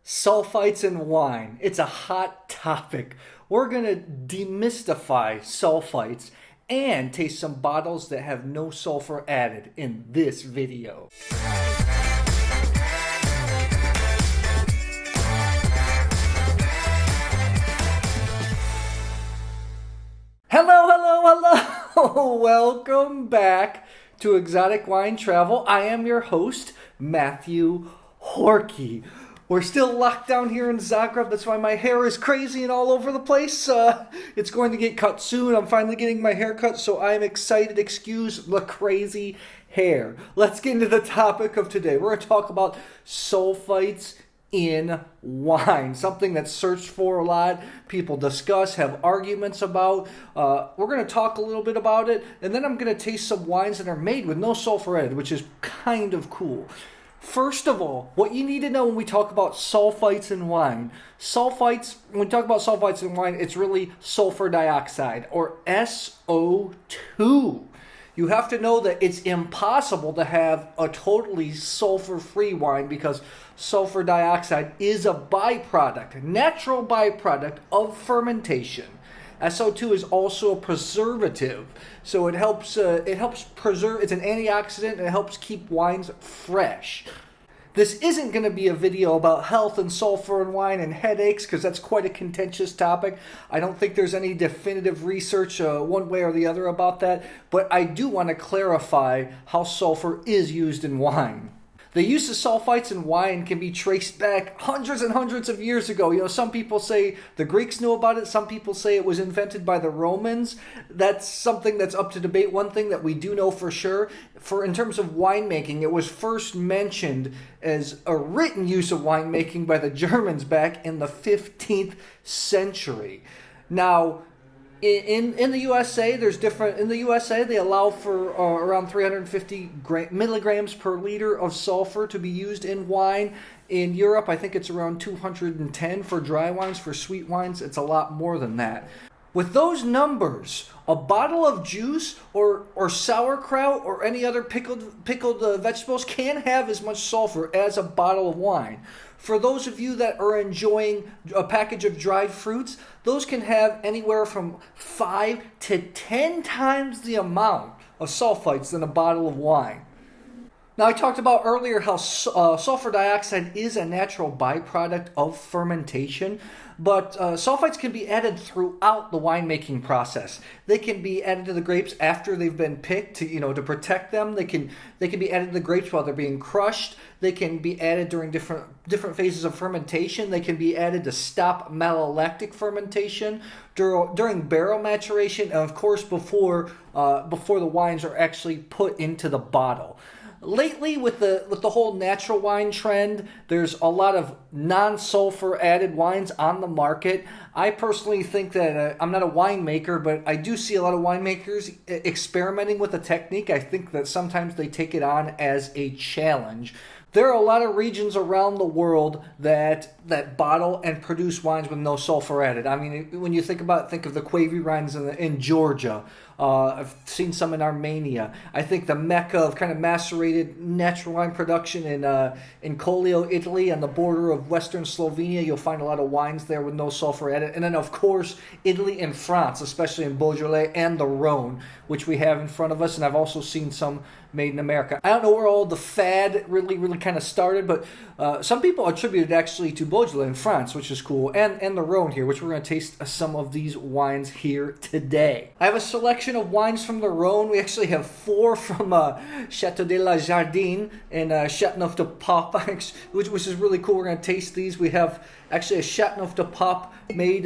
Sulfites in wine. It's a hot topic. We're going to demystify sulfites and taste some bottles that have no sulfur added in this video. Hello. Welcome back to Exotic Wine Travel. I am your host, Matthew Horkey. We're still locked down here in Zagreb. That's why my hair is crazy and all over the place. It's going to get cut soon. I'm finally getting my hair cut, so I'm excited. Excuse the crazy hair. Let's get into the topic of today. We're going to talk about sulfites in wine, something that's searched for a lot, people discuss, have arguments about. We're going to talk a little bit about it, and then I'm going to taste some wines that are made with no sulfur added, which is kind of cool. First of all, what you need to know when we talk about sulfites in wine, when we talk about sulfites in wine, it's really sulfur dioxide, or SO2. You have to know that it's impossible to have a totally sulfur-free wine because sulfur dioxide is a natural byproduct of fermentation. SO2 is also a preservative, so it helps preserve. It's an antioxidant and it helps keep wines fresh. This isn't going to be a video about health and sulfur in wine and headaches because that's quite a contentious topic. I don't think there's any definitive research one way or the other about that, but I do want to clarify how sulfur is used in wine. The use of sulfites in wine can be traced back hundreds and hundreds of years ago. You know, some people say the Greeks knew about it. Some people say it was invented by the Romans. That's something that's up to debate. One thing that we do know for sure, in terms of winemaking, it was first mentioned as a written use of winemaking by the Germans back in the 15th century. Now, in the USA, in the USA, they allow for around 350 milligrams per liter of sulfur to be used in wine. In Europe, I think it's around 210 for dry wines. For sweet wines, it's a lot more than that. With those numbers, a bottle of juice or sauerkraut or any other pickled vegetables can have as much sulfur as a bottle of wine. For those of you that are enjoying a package of dried fruits, those can have anywhere from 5 to 10 times the amount of sulfites than a bottle of wine. Now, I talked about earlier how sulfur dioxide is a natural byproduct of fermentation, but sulfites can be added throughout the winemaking process. They can be added to the grapes after they've been picked to protect them. They can be added to the grapes while they're being crushed. They can be added during different phases of fermentation. They can be added to stop malolactic fermentation during barrel maturation, and of course before the wines are actually put into the bottle. Lately, with the whole natural wine trend, there's a lot of non-sulfur added wines on the market. I personally think that I'm not a winemaker, but I do see a lot of winemakers experimenting with the technique. I think that sometimes they take it on as a challenge. There are a lot of regions around the world that bottle and produce wines with no sulfur added. I mean, when you think of the Quavy wines in Georgia. I've seen some in Armenia. I think the mecca of kind of macerated natural wine production in Collio, Italy, on the border of western Slovenia. You'll find a lot of wines there with no sulfur added. And then, of course, Italy and France, especially in Beaujolais and the Rhône, which we have in front of us. And I've also seen some made in America. I don't know where all the fad really kind of started, but some people attribute it actually to Beaujolais in France, which is cool, and the Rhône here, which we're going to taste some of these wines here today. I have a selection of wines from the Rhône. We actually have 4 from Château de la Gardine and Châteauneuf-du-Pape, which is really cool. We're going to taste these. We have actually a Châteauneuf-du-Pape made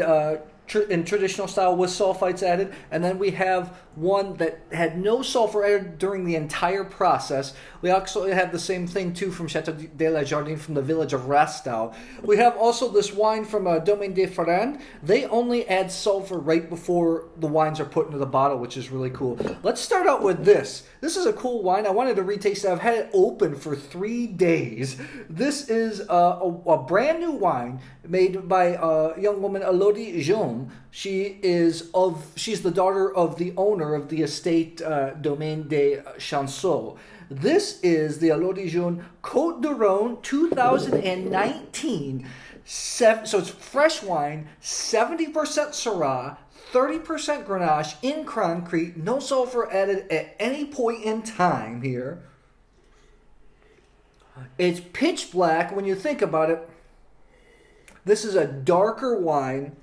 in traditional style with sulfites added, and then we have one that had no sulfur added during the entire process. We actually have the same thing too from Château de la Gardine from the village of Rasteau. We have also this wine from Domaine de Ferrand. They only add sulfur right before the wines are put into the bottle, which is really cool. Let's start out with this. This is a cool wine. I wanted to retaste it. I've had it open for 3 days. This is a brand new wine made by a young woman, Elodie, Jaume. She's the daughter of the owner of the estate Domaine de Château. This is the Elodie Jaune Côtes de Rhône 2019. So it's fresh wine, 70% Syrah, 30% Grenache in concrete, no sulfur added at any point in time here. It's pitch black. When you think about it, this is a darker wine.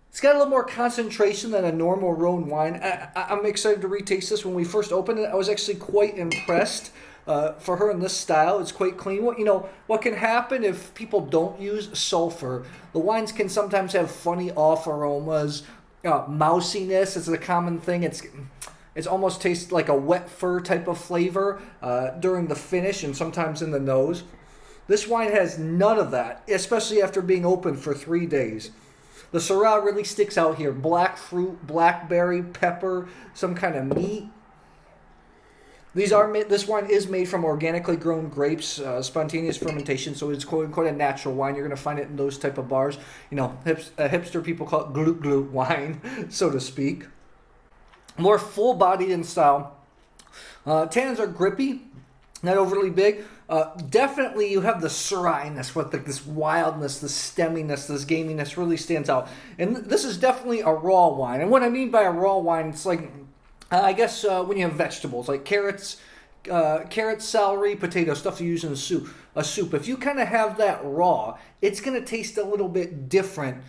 It's got a little more concentration than a normal Rhône wine. I'm excited to retaste this. When we first opened it, I was actually quite impressed. For her in this style, it's quite clean. What can happen if people don't use sulfur? The wines can sometimes have funny off aromas, mousiness is a common thing. It's almost tastes like a wet fur type of flavor during the finish and sometimes in the nose. This wine has none of that, especially after being open for 3 days. The Syrah really sticks out here. Black fruit, blackberry, pepper, some kind of meat. This wine is made from organically grown grapes, spontaneous fermentation, so it's quote unquote a natural wine. You're going to find it in those type of bars. Hipster people call it glute glute wine, so to speak. More full-bodied in style. Tannins are grippy, not overly big. Definitely you have the Syrah-ness with this wildness, this stemminess, this gaminess really stands out. And this is definitely a raw wine. And what I mean by a raw wine, it's like, I guess when you have vegetables like carrots, celery, potatoes, stuff you use in a soup. If you kind of have that raw, it's going to taste a little bit different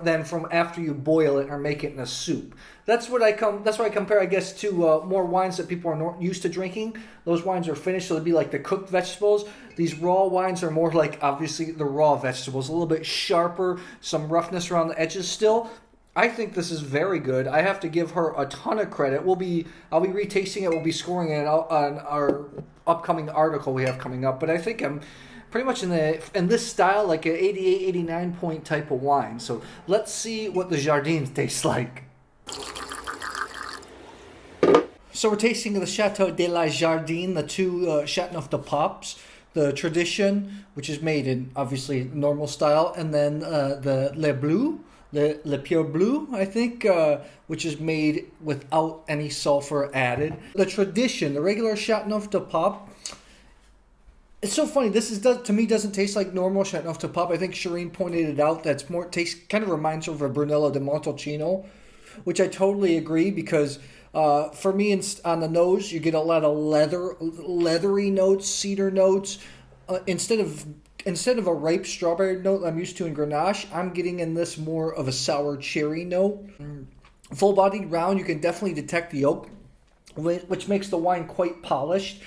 than from after you boil it or make it in a soup. That's what I compare, I guess, to more wines that people are not used to drinking. Those wines are finished, so it'd be like the cooked vegetables. These raw wines are more like, obviously, the raw vegetables, a little bit sharper, some roughness around the edges still. I think this is very good. I have to give her a ton of credit. I'll be retasting it. We'll be scoring it on our upcoming article we have coming up. But I think I'm pretty much in this style, like an 88, 89 point type of wine. So let's see what the Jardine tastes like. So we're tasting the Château de la Jardine, the two Châteauneuf-du-Papes. The Tradition, which is made in, obviously, normal style. And then the Bleue. Le Pure Bleue, I think, which is made without any sulfur added. The Tradition, the regular Châteauneuf-du-Pape. It's so funny. To me, doesn't taste like normal Châteauneuf-du-Pape. I think Shireen pointed it out. Kind of reminds her of a Brunello di Montalcino, which I totally agree because for me, on the nose, you get a lot of leathery notes, cedar notes. Instead of a ripe strawberry note I'm used to in Grenache, I'm getting in this more of a sour cherry note. Full-bodied round, you can definitely detect the oak, which makes the wine quite polished.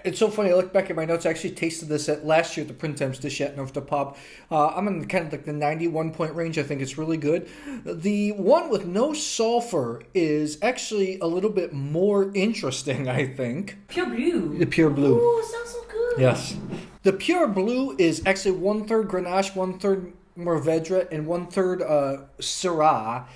It's so funny, I look back at my notes, I actually tasted this last year at the Printemps de Châteauneuf-du-Pape. I'm in kind of like the 91 point range. I think it's really good. The one with no sulfur is actually a little bit more interesting, I think. Pure Bleue. The Pure Bleue. Oh, sounds so good. Yes. The Pure Bleue is actually 1/3 Grenache, 1/3 Mourvèdre, and 1/3 Syrah.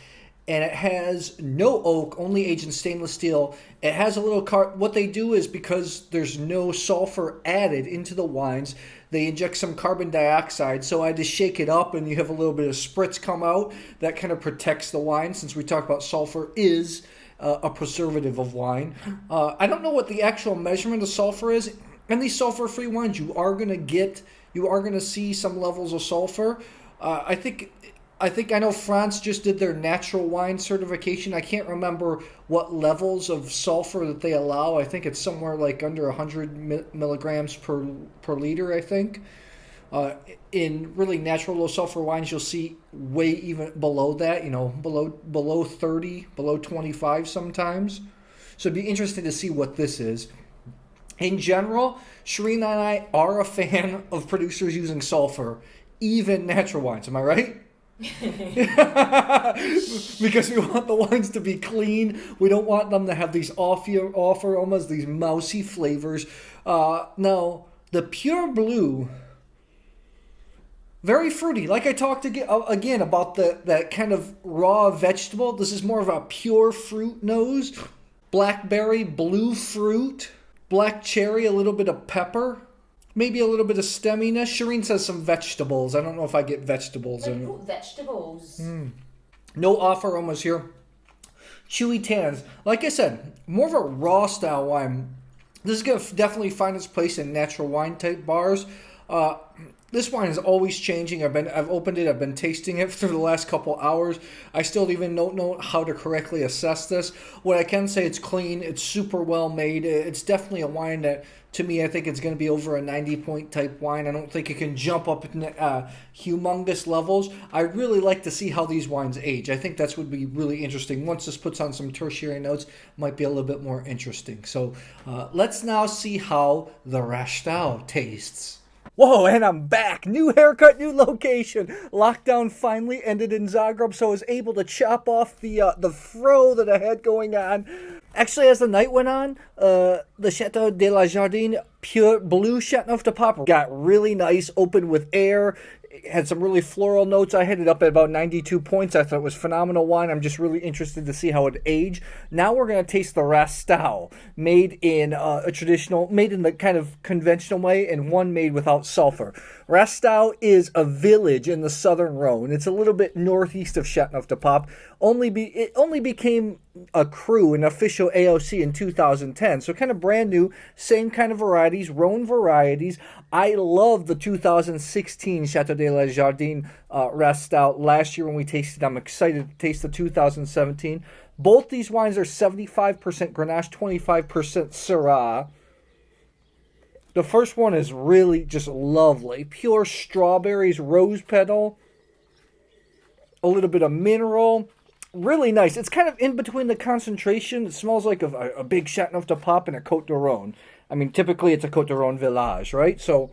And it has no oak, only aged in stainless steel. It has a little what they do is, because there's no sulfur added into the wines, they inject some carbon dioxide. So I had to shake it up, and you have a little bit of spritz come out. That kind of protects the wine, since we talked about sulfur is a preservative of wine. I don't know what the actual measurement of sulfur is. In these sulfur-free wines, you are going to see some levels of sulfur. I know France just did their natural wine certification. I can't remember what levels of sulfur that they allow. I think it's somewhere like under 100 milligrams per liter, I think. In really natural low sulfur wines, you'll see way even below that, below 30, below 25 sometimes. So it'd be interesting to see what this is. In general, Shireen and I are a fan of producers using sulfur, even natural wines. Am I right? Because we want the wines to be clean. We don't want them to have these off aromas, these mousy flavors. Now, the Pure Bleue, very fruity. Like I talked again about that kind of raw vegetable. This is more of a pure fruit nose. Blackberry, blue fruit, black cherry, a little bit of pepper. Maybe a little bit of stemminess. Shireen says some vegetables. I don't know if I get vegetables in it. Vegetables. No off aromas here. Chewy tannins. Like I said, more of a raw style wine. This is going to definitely find its place in natural wine type bars. This wine is always changing. I've opened it. I've been tasting it for the last couple hours. I still even don't know how to correctly assess this. What I can say, it's clean. It's super well made. It's definitely a wine that, to me, I think it's going to be over a 90-point type wine. I don't think it can jump up in humongous levels. I really like to see how these wines age. I think that's would be really interesting. Once this puts on some tertiary notes, might be a little bit more interesting. So let's now see how the Rasteau tastes. Whoa, and I'm back. New haircut, new location. Lockdown finally ended in Zagreb, so I was able to chop off the fro that I had going on. Actually, as the night went on, the Château de la Gardine Pure Bleue Châteauneuf-du-Pape got really nice, opened with air. It had some really floral notes. I had it up at about 92 points. I thought it was phenomenal wine. I'm just really interested to see how it aged. Now we're going to taste the Rasteau, made in made in the kind of conventional way, and one made without sulfur. Rasteau is a village in the southern Rhône. It's a little bit northeast of Châteauneuf-du-Pape. It only became a cru, an official AOC in 2010. So kind of brand new, same kind of varieties, Rhône varieties. I love the 2016 Château de la Gardine Rasteau last year when we tasted. I'm excited to taste the 2017. Both these wines are 75% Grenache, 25% Syrah. The first one is really just lovely. Pure strawberries, rose petal, a little bit of mineral. Really nice. It's kind of in between the concentration. It smells like a big Châteauneuf-du-Pape and a Côte de Rhône. I mean, typically it's a Côte de Rhône village, right? So,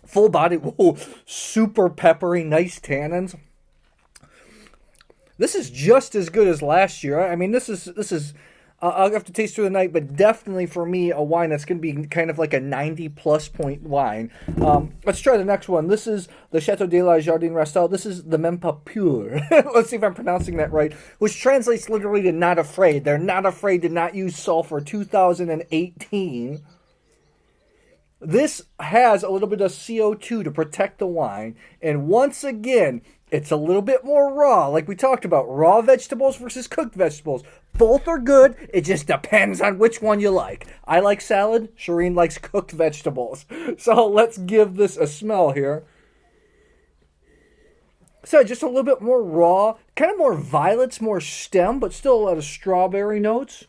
full body, whoa, super peppery, nice tannins. This is just as good as last year. I mean, this is. I'll have to taste through the night, but definitely for me, a wine that's going to be kind of like a 90-plus point wine. Let's try the next one. This is the Château de la Gardine Rasteau. This is the Même Peur. Let's see if I'm pronouncing that right, which translates literally to not afraid. They're not afraid to not use sulfur. 2018. This has a little bit of CO2 to protect the wine. And once again, it's a little bit more raw. Like we talked about, raw vegetables versus cooked vegetables. Both are good. It just depends on which one you like. I like salad. Shireen likes cooked vegetables. So let's give this a smell here. So just a little bit more raw. Kind of more violets, more stem, but still a lot of strawberry notes.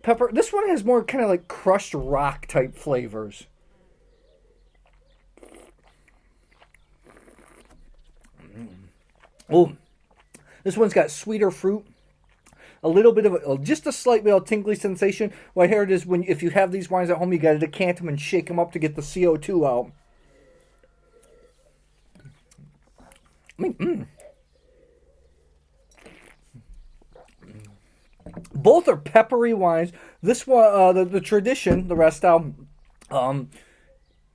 Pepper. This one has more kind of like crushed rock type flavors. Oh, this one's got sweeter fruit, a little bit of just a slight bit of tingly sensation. What I heard is if you have these wines at home, you got to decant them and shake them up to get the CO2 out. Both are peppery wines. This one, the tradition, the Rasteau,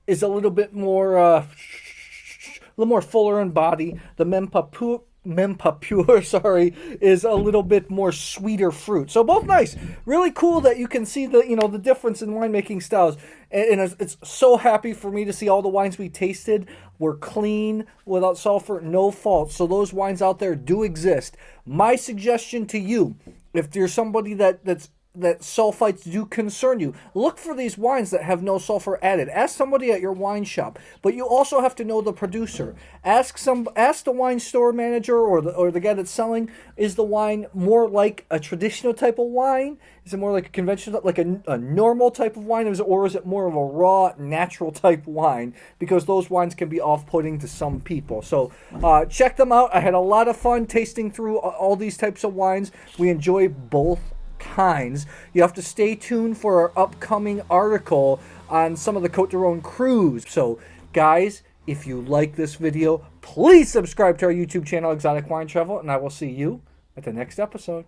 is a little bit more, a little more fuller in body. The Même Peur, is a little bit more sweeter fruit. So both nice. Really cool that you can see the difference in winemaking styles. And it's so happy for me to see all the wines we tasted were clean, without sulfur, no fault. So those wines out there do exist. My suggestion to you, if you're somebody that sulfites do concern you, look for these wines that have no sulfur added. Ask somebody at your wine shop, but you also have to know the producer. Ask the wine store manager or the guy that's selling, is the wine more like a traditional type of wine? Is it more like a conventional, like a normal type of wine, or is it more of a raw, natural type wine? Because those wines can be off-putting to some people. So check them out. I had a lot of fun tasting through all these types of wines. We enjoy both kinds. You have to stay tuned for our upcoming article on some of the Côte de Rhône crews. So guys, if you like this video, please subscribe to our YouTube channel, Exotic Wine Travel, and I will see you at the next episode.